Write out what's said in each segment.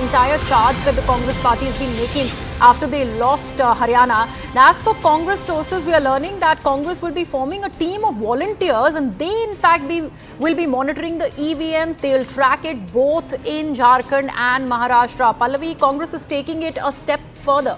entire charge that the Congress party has been making after they lost Haryana. Now, as per Congress sources, we are learning that Congress will be forming a team of volunteers, and they in fact will be monitoring the EVMs. They will track it both in Jharkhand and Maharashtra. Pallavi, Congress is taking it a step further.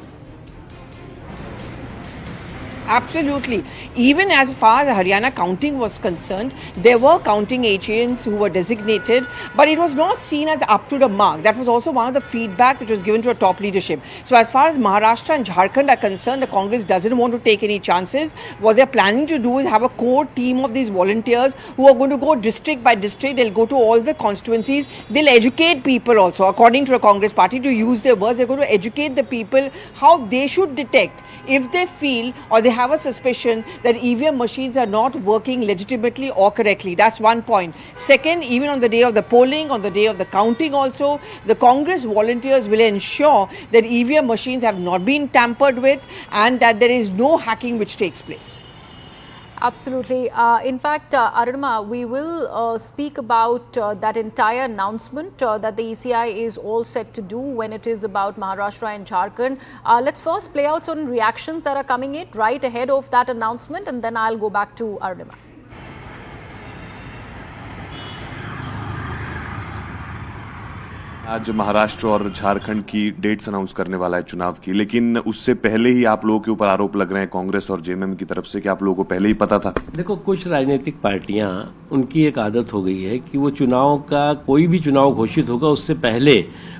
Absolutely. Even as far as Haryana counting was concerned, there were counting agents who were designated, but it was not seen as up to the mark. That was also one of the feedback which was given to a top leadership. So as far as Maharashtra and Jharkhand are concerned, the Congress doesn't want to take any chances. What they're planning to do is have a core team of these volunteers who are going to go district by district. They'll go to all the constituencies. They'll educate people also, according to the Congress party, to use their words. They're going to educate the people how they should detect if they feel or they have a suspicion that EVM machines are not working legitimately or correctly. That's one point. Second, even on the day of the polling, on the day of the counting also, the Congress volunteers will ensure that EVM machines have not been tampered with and that there is no hacking which takes place. Absolutely. In fact, Arunima, we will speak about that entire announcement that the ECI is all set to do when it is about Maharashtra and Jharkhand. Let's first play out certain reactions that are coming in right ahead of that announcement, and then I'll go back to Arunima. आज महाराष्ट्र और झारखंड की dates announce करने वाला है चुनाव की, लेकिन उससे पहले ही आप लोगों के ऊपर आरोप लग रहे हैं कांग्रेस और जेएमएम की तरफ से कि आप लोगों को पहले ही पता था। देखो, कुछ राजनीतिक पार्टियां, उनकी एक आदत हो गई है कि वो चुनाव का कोई भी चुनाव घोषित होगा उससे पहले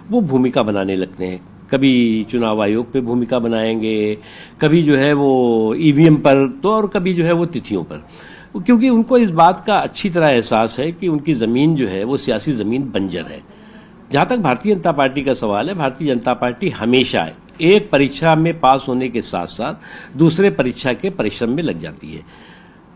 वो भूमिका बनाने लगते हैं। कभी चुनाव आयोग पे भूमिका बनाएंगे, कभी जो है वो ईवीएम पर, तो और कभी जो है वो तिथियों पर, क्योंकि उनको इस बात का अच्छी तरह एहसास है कि उनकी जमीन जो है वो सियासी जमीन बंजर है। जहां तक भारतीय जनता पार्टी का सवाल है, भारतीय जनता पार्टी हमेशा एक परीक्षा में पास होने के साथ साथ दूसरे परीक्षा के परिश्रम में लग जाती है।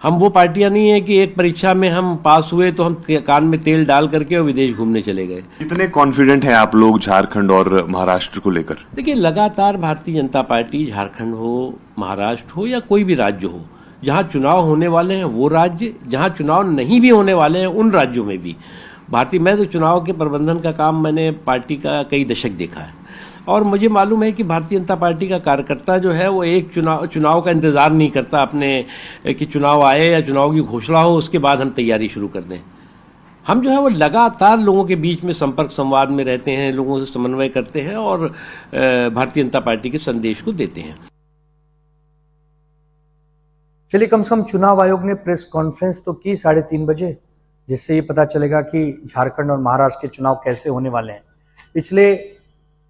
हम वो पार्टियां नहीं है कि एक परीक्षा में हम पास हुए तो हम कान में तेल डाल करके और विदेश घूमने चले गए। कितने कॉन्फिडेंट हैं आप लोग झारखंड और महाराष्ट्र को लेकर? देखिए, लगातार भारतीय जनता पार्टी झारखंड हो, महाराष्ट्र हो या कोई भी राज्य हो, जहां चुनाव होने वाले हैं वो राज्य, जहां चुनाव नहीं भी होने वाले हैं उन राज्यों में भी मैं तो चुनाव के प्रबंधन का काम मैंने पार्टी का कई दशक देखा है, और मुझे मालूम है कि भारतीय जनता पार्टी का कार्यकर्ता जो है वो एक चुनाव का इंतजार नहीं करता अपने कि चुनाव आए या चुनाव की घोषणा हो उसके बाद हम तैयारी शुरू कर दें। हम जो है वो लगातार लोगों के बीच में संपर्क संवाद में रहते हैं, लोगों से समन्वय करते हैं और भारतीय जनता पार्टी के संदेश को देते हैं। चलिए, कम से कम चुनाव आयोग ने प्रेस कॉन्फ्रेंस तो की 3:30 बजे, जिससे ये पता चलेगा कि झारखंड और महाराष्ट्र के चुनाव कैसे होने वाले हैं। पिछले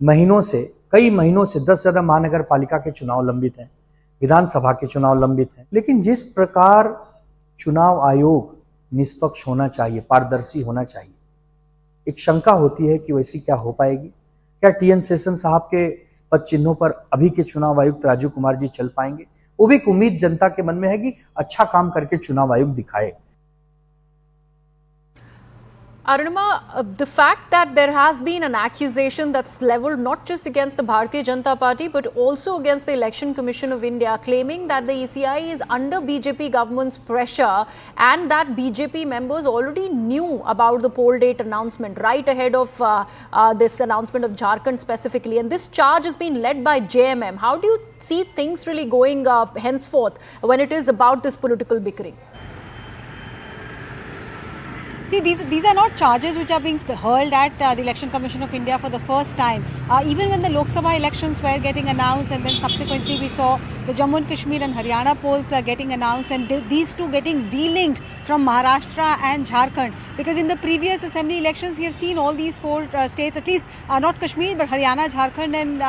महीनों से, कई महीनों से 10 से ज्यादा महानगर पालिका के चुनाव लंबित हैं, विधानसभा के चुनाव लंबित हैं, लेकिन जिस प्रकार चुनाव आयोग निष्पक्ष होना चाहिए, पारदर्शी होना चाहिए, एक शंका होती है कि वैसी क्या हो पाएगी? क्या टीएन शेषन साहब के पद चिन्हों पर अभी के चुनाव आयुक्त राजीव कुमार जी चल पाएंगे? वो भी एक उम्मीद जनता के मन में है कि अच्छा काम करके चुनाव आयोग दिखाए। Arunima, the fact that there has been an accusation that's leveled not just against the Bharatiya Janata Party but also against the Election Commission of India, claiming that the ECI is under BJP government's pressure and that BJP members already knew about the poll date announcement right ahead of this announcement of Jharkhand specifically, and this charge has been led by JMM. How do you see things really going henceforth when it is about this political bickering? See, these are not charges which are being hurled at the Election Commission of India for the first time. Even when the Lok Sabha elections were getting announced, and then subsequently we saw the Jammu and Kashmir and Haryana polls getting announced, and these two getting delinked from Maharashtra and Jharkhand. Because in the previous assembly elections, we have seen all these four states, at least not Kashmir, but Haryana, Jharkhand and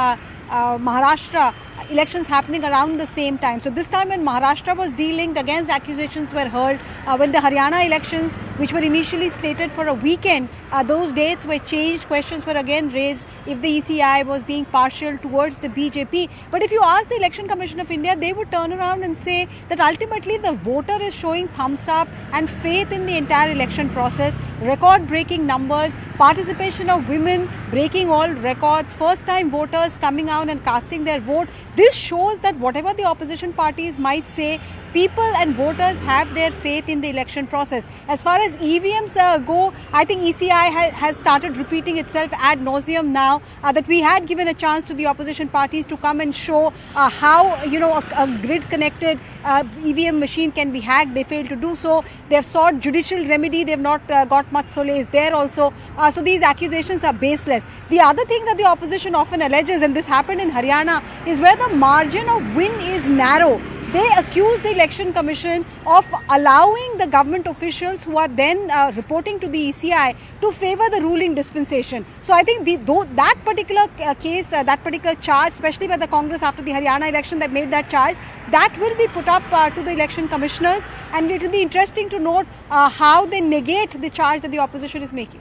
Maharashtra elections happening around the same time. So this time when Maharashtra was delinked, against accusations were hurled. When the Haryana elections, which were initially slated for a weekend, those dates were changed. Questions were again raised if the ECI was being partial towards the BJP. But if you ask the Election Commission of India, they would turn around and say that ultimately the voter is showing thumbs up and faith in the entire election process. Record-breaking numbers, participation of women breaking all records, first-time voters coming out and casting their vote. This shows that whatever the opposition parties might say, people and voters have their faith in the election process. As far as EVMs go, I think ECI has started repeating itself ad nauseum now that we had given a chance to the opposition parties to come and show how a grid connected EVM machine can be hacked. They failed to do so. They have sought judicial remedy. They have not got much solace there also. So these accusations are baseless. The other thing that the opposition often alleges, and this happened in Haryana, is where the margin of win is narrow. They accuse the Election Commission of allowing the government officials who are then reporting to the ECI to favour the ruling dispensation. So I think that particular case, that particular charge, especially by the Congress after the Haryana election that made that charge, that will be put up to the election commissioners, and it will be interesting to note how they negate the charge that the opposition is making.